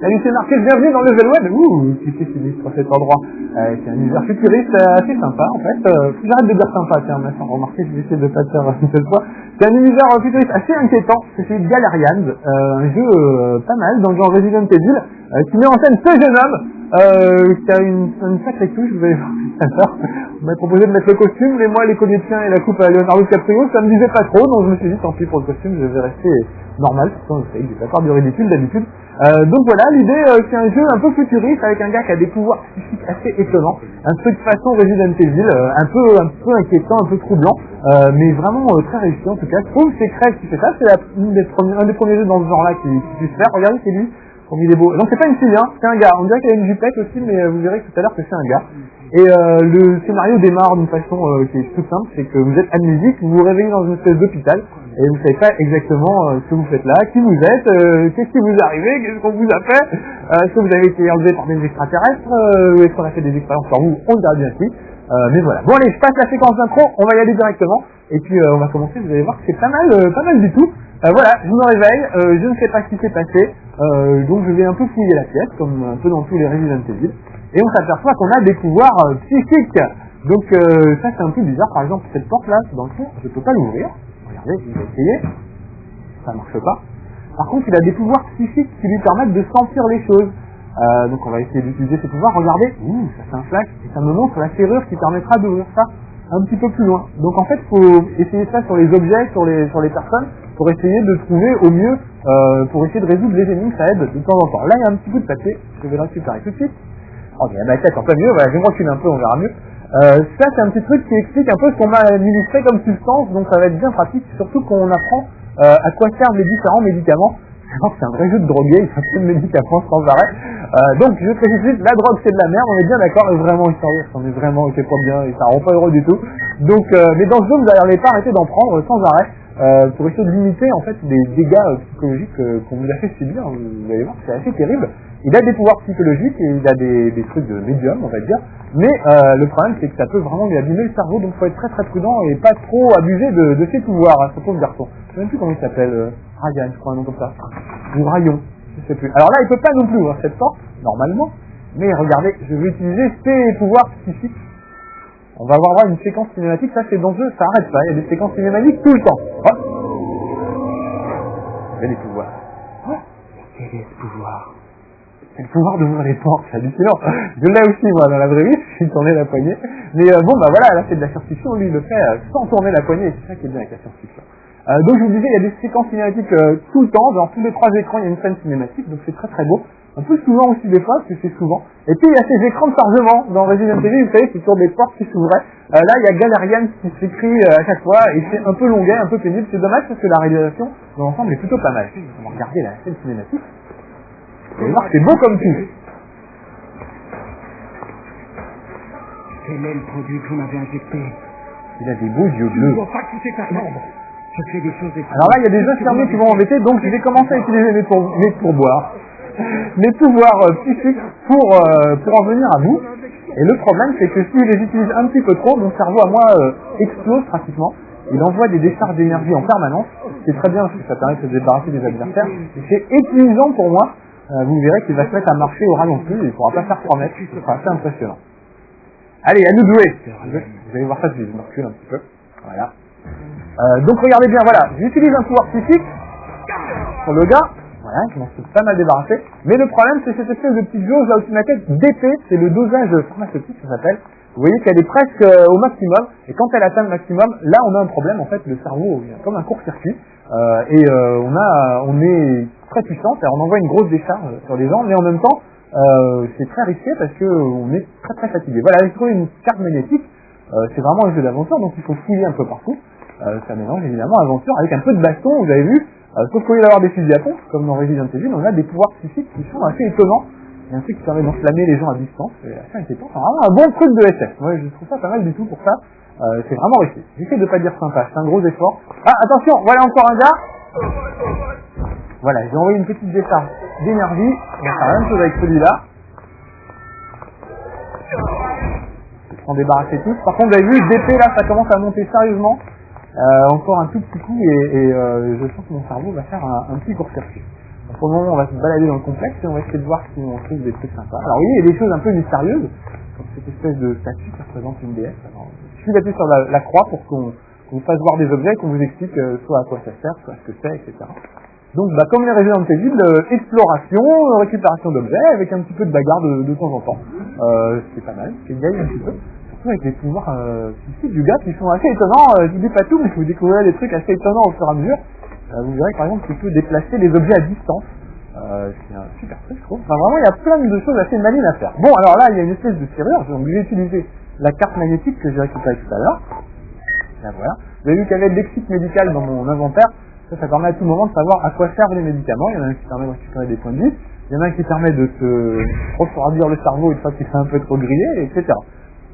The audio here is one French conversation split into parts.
Là, il s'est marqué bienvenue dans Level Web. Ouh, qu'est-ce qui dit sur cet endroit? C'est un univers futuriste assez sympa, en fait. J'arrête de dire sympa, tiens, maintenant, remarquez, je vais essayer de pas le faire cette fois. C'est un univers futuriste assez inquiétant. C'est celui de Galerians, un jeu pas mal dans le genre Resident Evil, qui met en scène ce jeune homme, qui a une sacrée touche, vous allez voir tout à l'heure. On m'a proposé de mettre le costume, mais moi, les colliers de chien et la coupe à Leonardo DiCaprio, ça me disait pas trop, donc je me suis dit, tant pis pour le costume, je vais rester normal, pourtant je sais que j'ai pas peur du ridicule d'habitude. Donc voilà, l'idée, c'est un jeu un peu futuriste avec un gars qui a des pouvoirs psychiques assez étonnants, un peu de façon Resident Evil, un peu inquiétant, un peu troublant, mais vraiment très réussi en tout cas. Je trouve que c'est Craig qui fait ça, c'est un des premiers jeux dans ce genre-là qui puisse faire. Regardez, c'est lui, comme il est beau. Donc c'est pas une fille, hein, c'est un gars. On dirait qu'il a une jupette aussi, mais vous verrez tout à l'heure que c'est un gars. Et le scénario démarre d'une façon qui est tout simple, c'est que vous êtes amnésique, vous vous réveillez dans une espèce d'hôpital, et vous savez pas exactement ce que vous faites là, qui vous êtes, qu'est-ce qui vous est arrivé, qu'est-ce qu'on vous a fait, est-ce que vous avez été enlevé par des extraterrestres, est-ce qu'on a fait des expériences sur vous, on le dira bien si. Mais voilà. Bon allez, je passe la séquence d'intro, on va y aller directement, et puis on va commencer, vous allez voir que c'est pas mal du tout. Voilà, je me réveille, je ne sais pas ce qui s'est passé, donc je vais un peu fouiller la pièce, comme un peu dans tous les Resident Evil. Et on s'aperçoit qu'on a des pouvoirs psychiques. Donc ça c'est un peu bizarre. Par exemple cette porte là, dans le fond, je peux pas l'ouvrir. Regardez, je vais essayer. Ça marche pas. Par contre il a des pouvoirs psychiques qui lui permettent de sentir les choses. Donc on va essayer d'utiliser ces pouvoirs. Regardez, ça fait un flash et ça me montre la serrure qui permettra d'ouvrir ça un petit peu plus loin. Donc en fait faut essayer ça sur les objets, sur les personnes, pour essayer de trouver au mieux, pour essayer de résoudre les énigmes, ça aide de temps en temps. Là il y a un petit bout de papier, je vais le récupérer tout de suite. Oh, il y a ma tête un peu mieux, voilà, je me recule un peu, on verra mieux. Ça, c'est un petit truc qui explique un peu ce qu'on m'a administré comme substance, donc ça va être bien pratique, surtout quand on apprend à quoi servent les différents médicaments. C'est un vrai jeu de drogué, il s'appelle médicaments sans arrêt. Donc, je précise vite, la drogue c'est de la merde, on est bien d'accord, et vraiment, on est vraiment, c'est pas bien, et ça rend pas heureux du tout. Donc, mais dans ce jeu, vous n'allez pas arrêter d'en prendre sans arrêt, pour essayer de limiter, en fait, les dégâts psychologiques qu'on vous a fait subir. Vous allez voir, c'est assez terrible. Il a des pouvoirs psychologiques et il a des trucs de médium, on va dire. Mais le problème, c'est que ça peut vraiment lui abîmer le cerveau, donc il faut être très très prudent et pas trop abuser de ses pouvoirs, à ce pauvre garçon. Je sais même plus comment il s'appelle, Ryan, je crois, un nom comme ça. Ou Rayon, je sais plus. Alors là, il peut pas non plus ouvrir cette porte, normalement. Mais regardez, je vais utiliser ses pouvoirs psychiques. On va avoir une séquence cinématique, ça c'est dans le jeu, ça arrête pas, il y a des séquences cinématiques tout le temps. Oh, il y a des pouvoirs. Oh, quel est ce pouvoir? C'est le pouvoir d'ouvrir les portes, c'est hallucinant. Je l'ai aussi, moi, dans la vraie vie, je tournais la poignée. Mais bon, bah voilà, là, c'est de la science-fiction, lui, il le fait sans tourner la poignée, c'est ça qui est bien avec la science-fiction. Donc, je vous disais, il y a des séquences cinématiques tout le temps, dans tous les 3 écrans, il y a une scène cinématique, donc c'est très très beau. Un peu souvent aussi des fois, parce que c'est souvent. Et puis, il y a ces écrans de chargement dans Resident Evil, vous savez, c'est toujours des portes qui s'ouvraient. Là, il y a Galerian qui s'écrit à chaque fois, et c'est un peu longuet, un peu pénible. C'est dommage parce que la réalisation, dans l'ensemble, est plutôt pas mal. On va regarder la scène cinématique. Vous allez voir que c'est beau comme tout. Quel est le produit que vous m'avez injecté? Il a des beaux yeux bleus. Je ne vois pas que tout est à l'ombre. Je fais des choses... Alors là, il y a des infirmiers qui vont embêter, donc je vais commencer à utiliser mes pourboires. Mes pouvoirs psychiques pour en venir à vous. Et le problème, c'est que si je les utilise un petit peu trop, mon cerveau à moi explose pratiquement. Il envoie des décharges d'énergie en permanence. C'est très bien parce que ça permet de se débarrasser des adversaires. C'est épuisant pour moi. Vous verrez qu'il va se mettre à marcher au ralenti. Il ne pourra pas faire 3 mètres. Ce sera assez impressionnant. Allez, à nous de jouer. Vous allez voir ça, je me recule un petit peu. Voilà. Donc regardez bien, voilà. J'utilise un pouvoir psychique sur le gars. Voilà, je m'en suis pas mal débarrassé. Mais le problème, c'est cette espèce de petite jauge là au-dessus de ma tête d'épée. C'est le dosage pharmaceutique, ça s'appelle. Vous voyez qu'elle est presque au maximum. Et quand elle atteint le maximum, là, on a un problème. En fait, le cerveau, il y a comme un court-circuit. On est très puissant. On envoie une grosse décharge sur les gens. Mais en même temps, c'est très risqué parce qu'on est très très fatigué. Voilà, j'ai trouvé une carte magnétique. C'est vraiment un jeu d'aventure, donc il faut fouiller un peu partout. Ça mélange évidemment aventure avec un peu de baston, vous avez vu. Sauf qu'au lieu d'avoir des fusils à pompe, comme dans Resident Evil, on a des pouvoirs psychiques qui sont assez étonnants. Il y a un truc qui permet d'enflammer les gens à distance, c'est assez inquiétant. C'est vraiment un bon truc de SF. Moi, je trouve ça pas mal du tout pour ça. C'est vraiment réussi. J'essaie de pas dire sympa, c'est un gros effort. Ah, attention, voilà encore un gars. Voilà, j'ai envoyé une petite décharge d'énergie. On va faire la même chose avec celui-là. Je vais s'en débarrasser tous. Par contre, vous avez vu, d'épée là, ça commence à monter sérieusement. Encore un tout petit coup et je sens que mon cerveau va faire un petit court-circuit. Pour le moment, on va se balader dans le complexe et on va essayer de voir si on trouve des trucs sympas. Alors oui, il y a des choses un peu mystérieuses, comme cette espèce de statue qui représente une déesse. Alors, je suis appuyé sur la croix pour qu'on vous fasse voir des objets et qu'on vous explique soit à quoi ça sert, soit ce que c'est, etc. Donc, comme les Resident Evil, exploration, récupération d'objets, avec un petit peu de bagarre de temps en temps. C'est pas mal, c'est bien un petit peu. Surtout avec les pouvoirs du gars qui sont assez étonnants. Je vous dis pas tout, mais vous découvrirez des trucs assez étonnants au fur et à mesure. Vous verrez par exemple qu'il peut déplacer les objets à distance. C'est un super truc, je trouve. Enfin, vraiment, il y a plein de choses assez malines à faire. Bon, alors là, il y a une espèce de serrure. Donc, je vais utiliser la carte magnétique que j'ai récupérée tout à l'heure. Là, voilà. Vous avez vu qu'il y avait de lexique médical dans mon inventaire. Ça permet à tout moment de savoir à quoi servent les médicaments. Il y en a un qui permet de récupérer des points de vie. Il y en a un qui permet de se refroidir le cerveau une fois qu'il s'est un peu trop grillé, etc.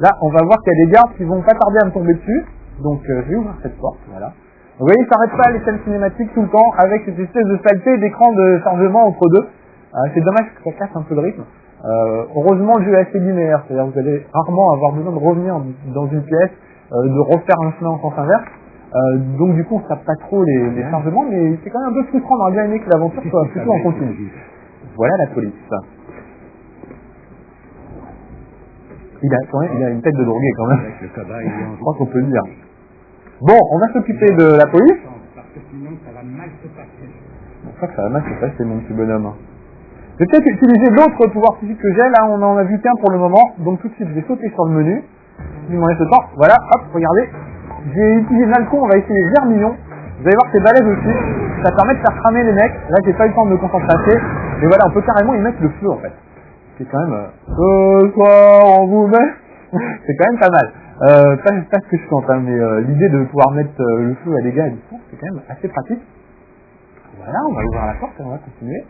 Là, on va voir qu'il y a des gardes qui vont pas tarder à me tomber dessus. Donc, je vais ouvrir cette porte. Voilà. Vous voyez, ça n'arrête pas les scènes cinématiques tout le temps avec cette espèce de saleté d'écran de chargement entre deux. C'est dommage que ça casse un peu le rythme. Heureusement, le jeu est assez linéaire. C'est-à-dire que vous allez rarement avoir besoin de revenir dans une pièce, de refaire un chemin en sens inverse. Donc du coup on ne tape pas trop les chargements, mais c'est quand même un peu frustrant, on aurait bien aimé que l'aventure soit plutôt en continu. Voilà la police. Il a une tête de drogué quand même. Je crois qu'on peut le dire. Bon, on va s'occuper de la police. Parce que sinon ça va mal se passer. Je crois que ça va mal se passer mon petit bonhomme. Je vais peut-être utiliser d'autres pouvoirs physiques que j'ai, là on en a vu qu'un pour le moment, donc tout de suite je vais sauter sur le menu. Je m'en laisse le temps, voilà, hop, regardez. J'ai utilisé Nalcon, on va essayer les vermillons. Vous allez voir que c'est balèze aussi. Ça permet de faire cramer les mecs. Là, j'ai pas eu le temps de me concentrer assez. Mais voilà, on peut carrément y mettre le feu, en fait. C'est quand même... ce soir, on vous met... c'est quand même pas mal. Pas ce que je sens, hein, mais l'idée de pouvoir mettre le feu à des gars à distance, c'est quand même assez pratique. Voilà, on va ouvrir la porte et on va continuer.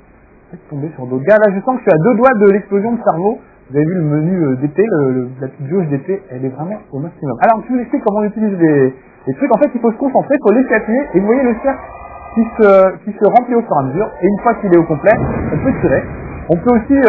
Peut-être tomber sur d'autres gars. Là, je sens que je suis à 2 doigts de l'explosion de cerveau. Vous avez vu le menu d'épée, la petite jauge d'épée, elle est vraiment au maximum. Alors, je vous explique comment on utilise les trucs. En fait, il faut se concentrer, il faut laisser appuyer, et vous voyez le cercle qui se remplit au fur et à mesure, et une fois qu'il est au complet, on peut tirer. On peut aussi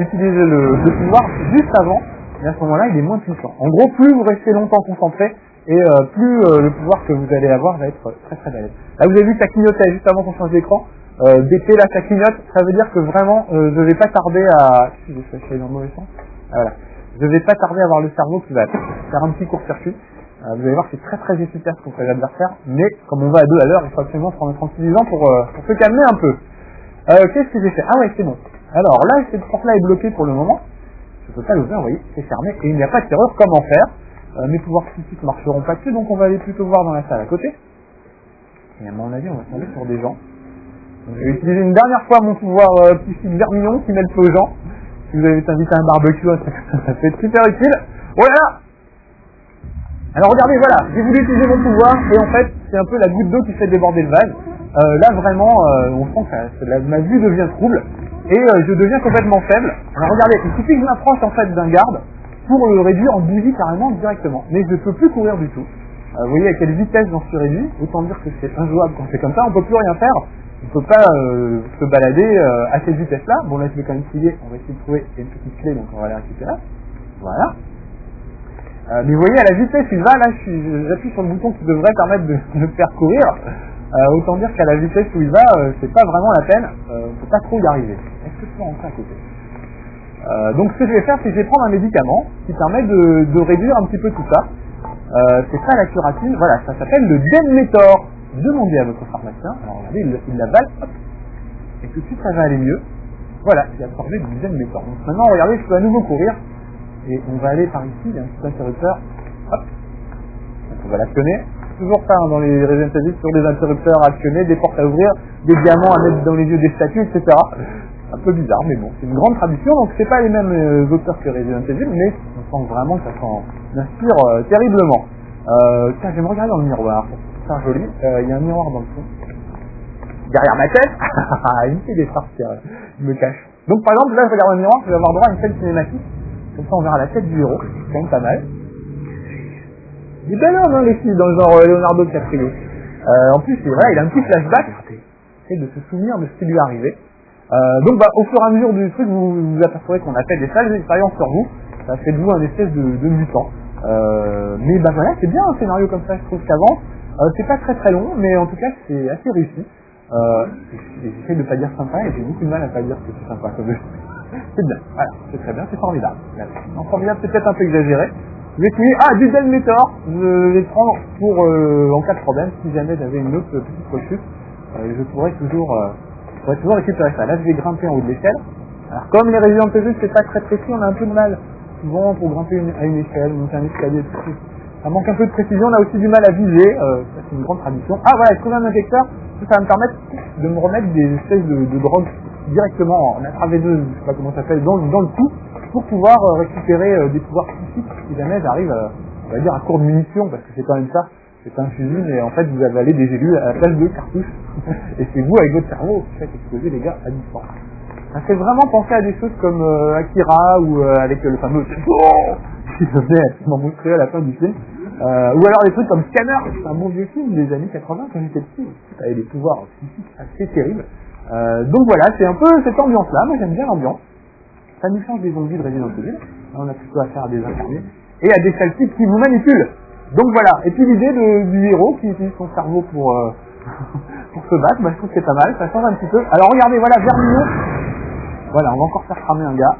utiliser le pouvoir juste avant, et à ce moment-là, il est moins puissant. En gros, plus vous restez longtemps concentré, et plus le pouvoir que vous allez avoir va être très très balèze. Là, vous avez vu que ça clignotait juste avant qu'on change d'écran. D'épée là, ça clignote, ça veut dire que vraiment, je vais pas tarder à... Je suis dans le mauvais sens. Voilà. Je vais pas tarder à avoir le cerveau qui va faire un petit court-circuit. Vous allez voir que c'est très très efficace contre les adversaires, mais comme on va à 2 à l'heure, il faut absolument se remettre tranquillisant pour se calmer un peu. Qu'est-ce que j'ai fait? Ah ouais, c'est bon. Alors là, cette porte-là est bloquée pour le moment. Je peux pas l'ouvrir, vous voyez, c'est fermé, et il n'y a pas de serrure. Comment faire? Mes pouvoirs psychiques ne marcheront pas dessus, donc on va aller plutôt voir dans la salle à côté. Et à mon avis, on va tomber sur des gens. Donc, je vais utiliser une dernière fois mon pouvoir psychique vermillon qui met le feu aux gens. Si vous avez invité à un barbecue, ça peut être super utile. Voilà. Alors regardez, voilà, j'ai voulu utiliser mon pouvoir et en fait, c'est un peu la goutte d'eau qui fait déborder le vase. Là vraiment, on sent que ma vue devient trouble et je deviens complètement faible. Alors regardez, il suffit que je m'approche en fait d'un garde pour le réduire en bougie carrément directement. Mais je ne peux plus courir du tout. Vous voyez à quelle vitesse j'en suis réduit. Autant dire que c'est injouable quand c'est comme ça, on ne peut plus rien faire. On ne peut pas se balader à cette vitesse-là. Bon là je vais quand même fouiller, on va essayer de trouver une petite clé, donc on va la récupérer. Voilà. Mais vous voyez à la vitesse où il va, là j'appuie sur le bouton qui devrait permettre de me faire courir. Autant dire qu'à la vitesse où il va, c'est pas vraiment la peine, on ne peut pas trop y arriver. Est-ce que je peux rentrer à côté? Donc ce que je vais faire, c'est que je vais prendre un médicament qui permet de réduire un petit peu tout ça. C'est ça la curatine, voilà, ça s'appelle le Denmetor. Demandez à votre pharmacien, alors regardez, il l'avale, hop, et tout de suite ça va aller mieux. Voilà, j'ai absorbé du Denmetor. Donc maintenant, regardez, je peux à nouveau courir, et on va aller par ici, il y a un petit interrupteur, hop, donc on va l'actionner. Toujours ça dans les Resident Evil, sur des interrupteurs à actionner, des portes à ouvrir, des diamants à mettre dans les yeux des statues, etc. Un peu bizarre, mais bon, c'est une grande tradition, donc c'est pas les mêmes auteurs que Resident Evil, mais on sent vraiment que ça s'en inspire terriblement. Tiens, je vais me regarder dans le miroir. C'est joli, il y a un miroir dans le fond. Derrière ma tête, il me fait des farces, il me cache. Donc par exemple, là je regarde dans le miroir, je vais avoir droit à une scène cinématique. Comme ça on verra la tête du héros, c'est quand même pas mal. Il est bel homme hein, les filles, dans le genre Leonardo DiCaprio. En plus, voilà, il a un petit flashback, c'est de se souvenir de ce qui lui est arrivé. Donc au fur et à mesure du truc, vous apercevrez qu'on a fait des sales expériences sur vous. Ça fait de vous un espèce de mutant. Mais voilà, c'est bien un scénario comme ça, je trouve qu'avant. C'est pas très très long, mais en tout cas c'est assez réussi. J'essaie de pas dire sympa et j'ai beaucoup de mal à pas dire que c'est sympa comme jeu. C'est bien, voilà, c'est très bien, c'est formidable. Non, formidable, c'est peut-être un peu exagéré. Je vais essayer, Diesel Meteor, je vais prendre pour, en cas de problème, si jamais j'avais une autre petite rechute, je pourrais toujours récupérer ça. Là, je vais grimper en haut de l'échelle. Alors, comme les Resident Evil, c'est pas très précis, on a un peu de mal, souvent, pour grimper à une échelle, monter un escalier, tout. Ça manque un peu de précision, on a aussi du mal à viser, ça c'est une grande tradition. Ah voilà, trouver un injecteur, ça va me permettre de me remettre des espèces de drogues directement en intraveineuse, je sais pas comment ça s'appelle, dans le cou, pour pouvoir récupérer des pouvoirs psychiques si jamais j'arrive, on va dire, à court de munitions, parce que c'est quand même ça, c'est un fusil, et en fait vous avalez des élus à la place de cartouches, et c'est vous avec votre cerveau qui faites exploser les gars à distance. Ça fait vraiment penser à des choses comme Akira, ou avec le fameux qui devenait absolument monstrueux à la fin du film, ou alors des trucs comme Scanner, c'est un bon vieux film des années 80 quand j'étais petit, ça avait des pouvoirs psychiques assez terribles. Donc voilà, c'est un peu cette ambiance-là, moi j'aime bien l'ambiance. Ça nous change des zombies de Resident Evil, là on a plutôt affaire à des incarnés, et à des saltiques qui vous manipulent. Donc voilà, et puis l'idée du héros qui utilise son cerveau pour se battre, je trouve que c'est pas mal, ça change un petit peu. Alors regardez, voilà, Vermillon, voilà, on va encore faire cramer un gars.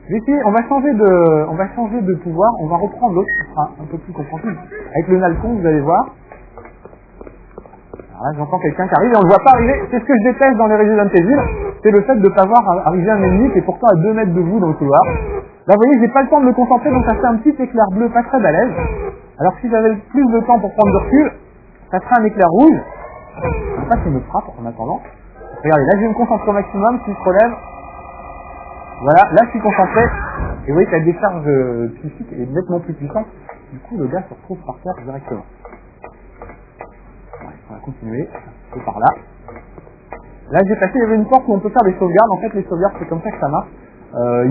Je vais essayer, on va changer de pouvoir, on va reprendre l'autre, qui sera un peu plus compréhensible. Avec le Nalcon, vous allez voir. Alors là, j'entends quelqu'un qui arrive et on le voit pas arriver. C'est ce que je déteste dans les Resident Evil, c'est le fait de ne pas voir arriver un ennemi qui est pourtant à 2 mètres de vous dans le couloir. Là, vous voyez, j'ai pas le temps de me concentrer, donc ça fait un petit éclair bleu pas très balèze. Alors si j'avais plus de temps pour prendre du recul, ça serait un éclair rouge. Comme ça, qui me frappe en attendant. Regardez, là, je vais me concentrer au maximum, s'il se relève. Voilà, là je suis concentré, et vous voyez que la décharge psychique est nettement plus puissante, du coup le gars se retrouve par terre directement. Ouais, on va continuer, un peu par là. Là j'ai passé, il y avait une porte où on peut faire des sauvegardes, en fait les sauvegardes c'est comme ça que ça marche,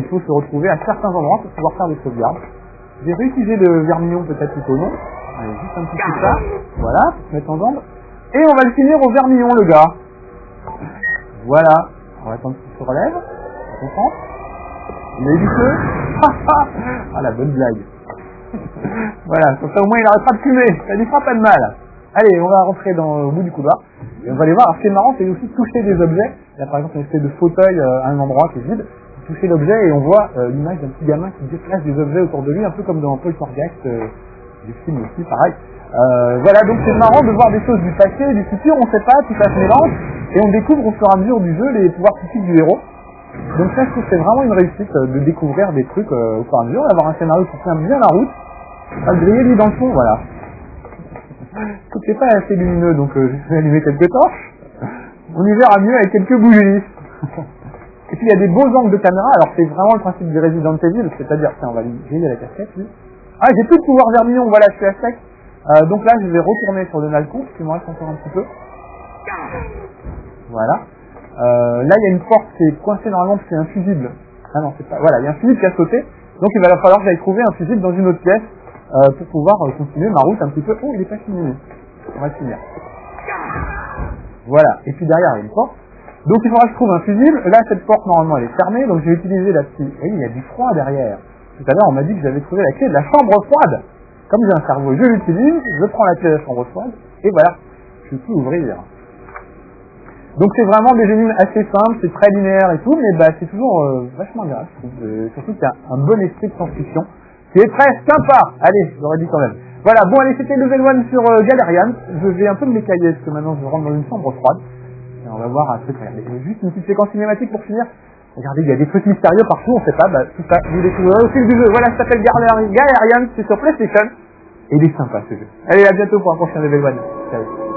il faut se retrouver à certains endroits pour pouvoir faire des sauvegardes. J'ai réutilisé le vermillon peut-être plutôt non, allez juste un petit peu de ça, voilà, pour se mettre en jambe, et on va le finir au vermillon le gars. Voilà, on va attendre qu'il se relève, on comprend. Il a eu du feu. Ah la bonne blague. Voilà, comme ça au moins il n'arrête pas de fumer, ça lui fera pas de mal. Allez, on va rentrer au bout du couloir, et on va aller voir. Alors ce qui est marrant, c'est aussi toucher des objets. Là par exemple, une espèce de fauteuil à un endroit qui est vide, toucher l'objet et on voit l'image d'un petit gamin qui déplace des objets autour de lui, un peu comme dans Poltergeist, du film aussi, pareil. Voilà, donc c'est marrant de voir des choses du passé et du futur, on sait pas, tout ça se mélange, et on découvre au fur et à mesure du jeu les pouvoirs psychiques du héros. Donc ça, je trouve que c'est vraiment une réussite de découvrir des trucs au fur et à mesure, d'avoir un scénario qui tient bien la route, pas de griller lui dans le fond, voilà. Tout n'est pas assez lumineux, donc je vais allumer quelques torches. On y verra mieux avec quelques bougies. Et puis il y a des beaux angles de caméra, alors c'est vraiment le principe du Resident Evil, c'est-à-dire, tiens, on va lui griller la casquette, lui. Ah, j'ai plus de pouvoir vermillon, voilà, je suis à sec. Donc là, je vais retourner sur le Nalcon, parce qu'il me reste encore un petit peu. Voilà. Là, il y a une porte qui est coincée normalement parce qu'il y a un fusible. Ah non, c'est pas. Voilà, il y a un fusible qui a sauté. Donc il va falloir que j'aille trouver un fusible dans une autre pièce pour pouvoir continuer ma route un petit peu. Oh, il est pas fini. On va le finir. Voilà. Et puis derrière, il y a une porte. Donc il faudra que je trouve un fusible. Là, cette porte normalement elle est fermée, donc je vais utiliser la petite. Oui, il y a du froid derrière. Tout à l'heure, on m'a dit que j'avais trouvé la clé de la chambre froide. Comme j'ai un cerveau, je l'utilise, je prends la clé de la chambre froide, et voilà, je peux ouvrir. Donc c'est vraiment des énigmes assez simples, c'est très linéaire et tout, mais c'est toujours vachement agréable, je trouve. Surtout qu'il y a un bon esprit de science-fiction, qui est très sympa. Allez, je l'aurais dit quand même. Voilà, bon allez, c'était Level 1 sur Galerian. Je vais un peu me l'écailler, parce que maintenant je rentre dans une chambre froide. Et on va voir un truc, regardez, juste une petite séquence cinématique pour finir. Regardez, il y a des trucs mystérieux partout, on sait pas, tout ça, vous découvrirez au fil du jeu. Voilà, ça s'appelle Galerian, c'est sur PlayStation. Et il est sympa ce jeu. Allez, à bientôt pour un prochain Level 1. Salut.